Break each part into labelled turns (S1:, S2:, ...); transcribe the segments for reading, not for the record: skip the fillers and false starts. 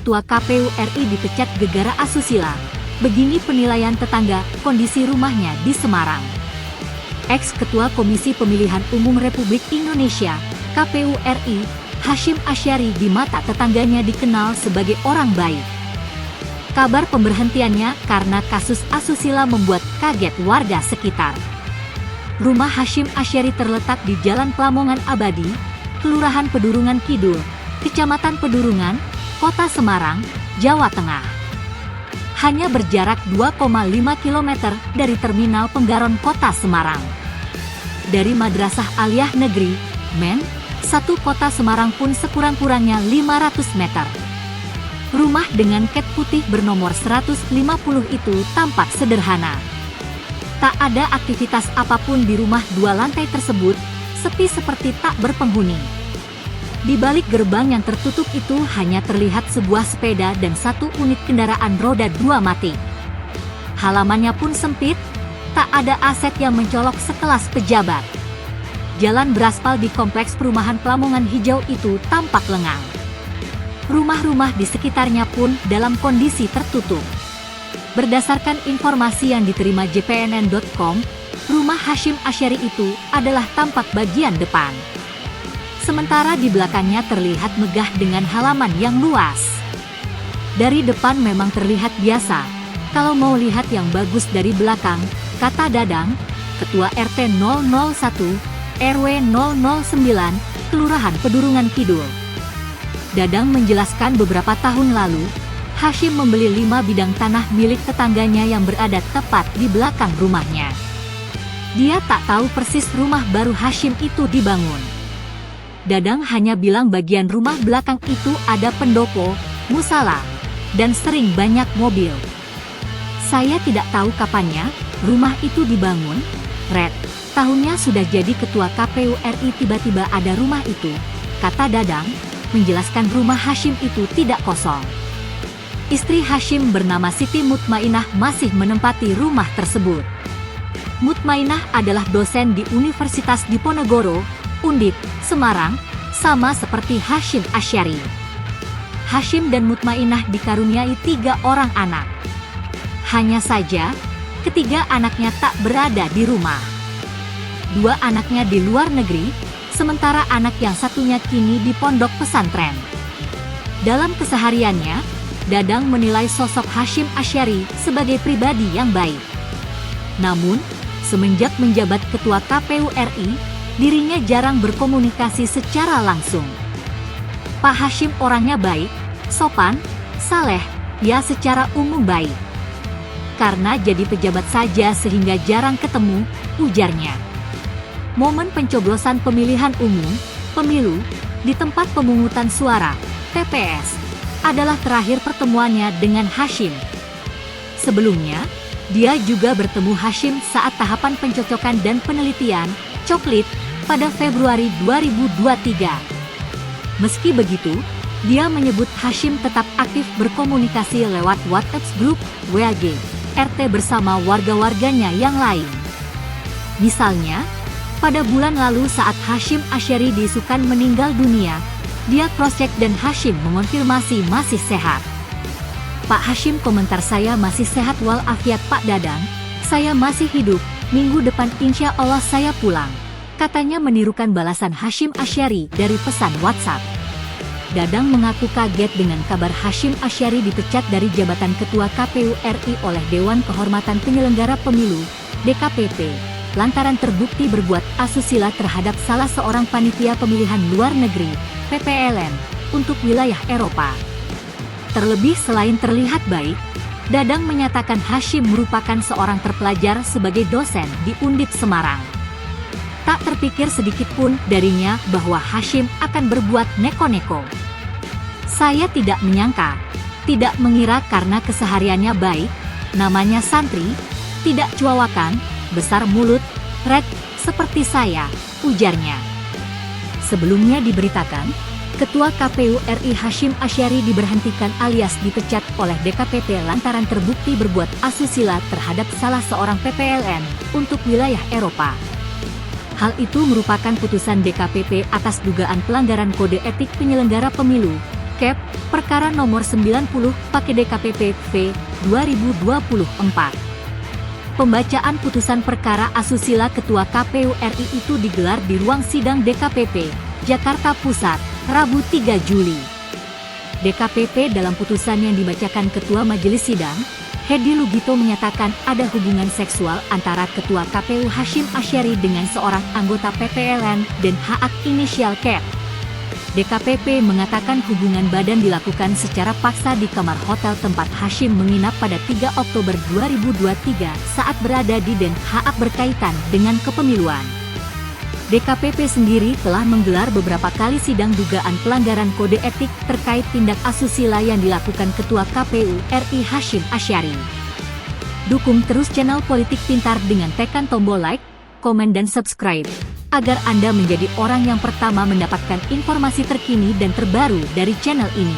S1: Ketua KPU RI dipecat gegara asusila. Begini penilaian tetangga kondisi rumahnya di Semarang. Ex-Ketua Komisi Pemilihan Umum Republik Indonesia, KPU RI, Hasyim Asyari di mata tetangganya dikenal sebagai orang baik. Kabar pemberhentiannya karena kasus asusila membuat kaget warga sekitar. Rumah Hasyim Asyari terletak di Jalan Pelamongan Abadi, Kelurahan Pedurungan Kidul, Kecamatan Pedurungan, Kota Semarang, Jawa Tengah. Hanya berjarak 2,5 km dari Terminal Penggaron Kota Semarang. Dari Madrasah Aliyah Negeri, Men. 1 Kota Semarang pun sekurang-kurangnya 500 meter. Rumah dengan cat putih bernomor 150 itu tampak sederhana. Tak ada aktivitas apapun di rumah 2 lantai tersebut, sepi seperti tak berpenghuni. Di balik gerbang yang tertutup itu hanya terlihat sebuah sepeda dan 1 unit kendaraan roda 2 mati. Halamannya pun sempit, tak ada aset yang mencolok sekelas pejabat. Jalan beraspal di kompleks perumahan Pelamongan Hijau itu tampak lengang. Rumah-rumah di sekitarnya pun dalam kondisi tertutup. Berdasarkan informasi yang diterima jpnn.com, rumah Hasyim Asyari itu adalah tampak bagian depan. Sementara di belakangnya terlihat megah dengan halaman yang luas. Dari depan memang terlihat biasa, kalau mau lihat yang bagus dari belakang, kata Dadang, Ketua RT 001, RW 009, Kelurahan Pedurungan Kidul. Dadang menjelaskan beberapa tahun lalu, Hasyim membeli 5 bidang tanah milik tetangganya yang berada tepat di belakang rumahnya. Dia tak tahu persis rumah baru Hasyim itu dibangun. Dadang hanya bilang bagian rumah belakang itu ada pendopo, musala, dan sering banyak mobil. Saya tidak tahu kapannya rumah itu dibangun. Red, tahunnya sudah jadi ketua KPU RI tiba-tiba ada rumah itu, kata Dadang, menjelaskan rumah Hasyim itu tidak kosong. Istri Hasyim bernama Siti Mutmainah masih menempati rumah tersebut. Mutmainah adalah dosen di Universitas Diponegoro, Undip, Semarang, sama seperti Hasyim Asyari. Hasyim dan Mutmainah dikaruniai 3 orang anak. Hanya saja, ketiga anaknya tak berada di rumah. 2 anaknya di luar negeri, sementara anak yang satunya kini di pondok pesantren. Dalam kesehariannya, Dadang menilai sosok Hasyim Asyari sebagai pribadi yang baik. Namun, semenjak menjabat Ketua KPU RI, dirinya jarang berkomunikasi secara langsung. Pak Hasyim orangnya baik, sopan, saleh, ya secara umum baik. Karena jadi pejabat saja sehingga jarang ketemu, ujarnya. Momen pencoblosan pemilihan umum, pemilu, di tempat pemungutan suara, TPS, adalah terakhir pertemuannya dengan Hasyim. Sebelumnya, dia juga bertemu Hasyim saat tahapan pencocokan dan penelitian, coklit, pada Februari 2023. Meski begitu, dia menyebut Hasyim tetap aktif berkomunikasi lewat WhatsApp Group, WAG, RT bersama warga-warganya yang lain. Misalnya, pada bulan lalu saat Hasyim Asyari diisukan meninggal dunia, dia cross-check dan Hasyim mengonfirmasi masih sehat. Pak Hasyim, komentar saya masih sehat walafiat Pak Dadang, saya masih hidup, minggu depan insya Allah saya pulang. Katanya menirukan balasan Hasyim Asyari dari pesan WhatsApp. Dadang mengaku kaget dengan kabar Hasyim Asyari dipecat dari jabatan Ketua KPU RI oleh Dewan Kehormatan Penyelenggara Pemilu, DKPP, lantaran terbukti berbuat asusila terhadap salah seorang panitia pemilihan luar negeri, PPLN, untuk wilayah Eropa. Terlebih selain terlihat baik, Dadang menyatakan Hasyim merupakan seorang terpelajar sebagai dosen di Undip Semarang. Tak terpikir sedikit pun darinya bahwa Hasyim akan berbuat neko-neko. Saya tidak menyangka, tidak mengira karena kesehariannya baik, namanya santri, tidak cuawakan, besar mulut, red, seperti saya, ujarnya. Sebelumnya diberitakan, Ketua KPU RI Hasyim Asyari diberhentikan alias dipecat oleh DKPP lantaran terbukti berbuat asusila terhadap salah seorang PPLN untuk wilayah Eropa. Hal itu merupakan putusan DKPP atas dugaan pelanggaran kode etik penyelenggara pemilu, Kep, perkara nomor 90, Pake DKPP V 2024. Pembacaan putusan perkara asusila Ketua KPU RI itu digelar di ruang sidang DKPP, Jakarta Pusat, Rabu 3 Juli. DKPP dalam putusan yang dibacakan Ketua Majelis Sidang, Hedi Lugito menyatakan ada hubungan seksual antara Ketua KPU Hasyim Asyari dengan seorang anggota PPLN dan HA inisial Kep. DKPP mengatakan hubungan badan dilakukan secara paksa di kamar hotel tempat Hasyim menginap pada 3 Oktober 2023 saat berada di Den Haag berkaitan dengan kepemiluan. DKPP sendiri telah menggelar beberapa kali sidang dugaan pelanggaran kode etik terkait tindak asusila yang dilakukan Ketua KPU RI Hasyim Asyari. Dukung terus channel Politik Pintar dengan tekan tombol like, komen dan subscribe, agar Anda menjadi orang yang pertama mendapatkan informasi terkini dan terbaru dari channel ini.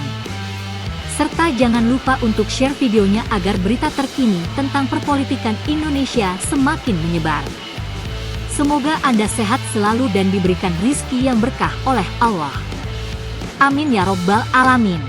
S1: Serta jangan lupa untuk share videonya agar berita terkini tentang perpolitikan Indonesia semakin menyebar. Semoga Anda sehat selalu dan diberikan rizki yang berkah oleh Allah. Amin ya Robbal Alamin.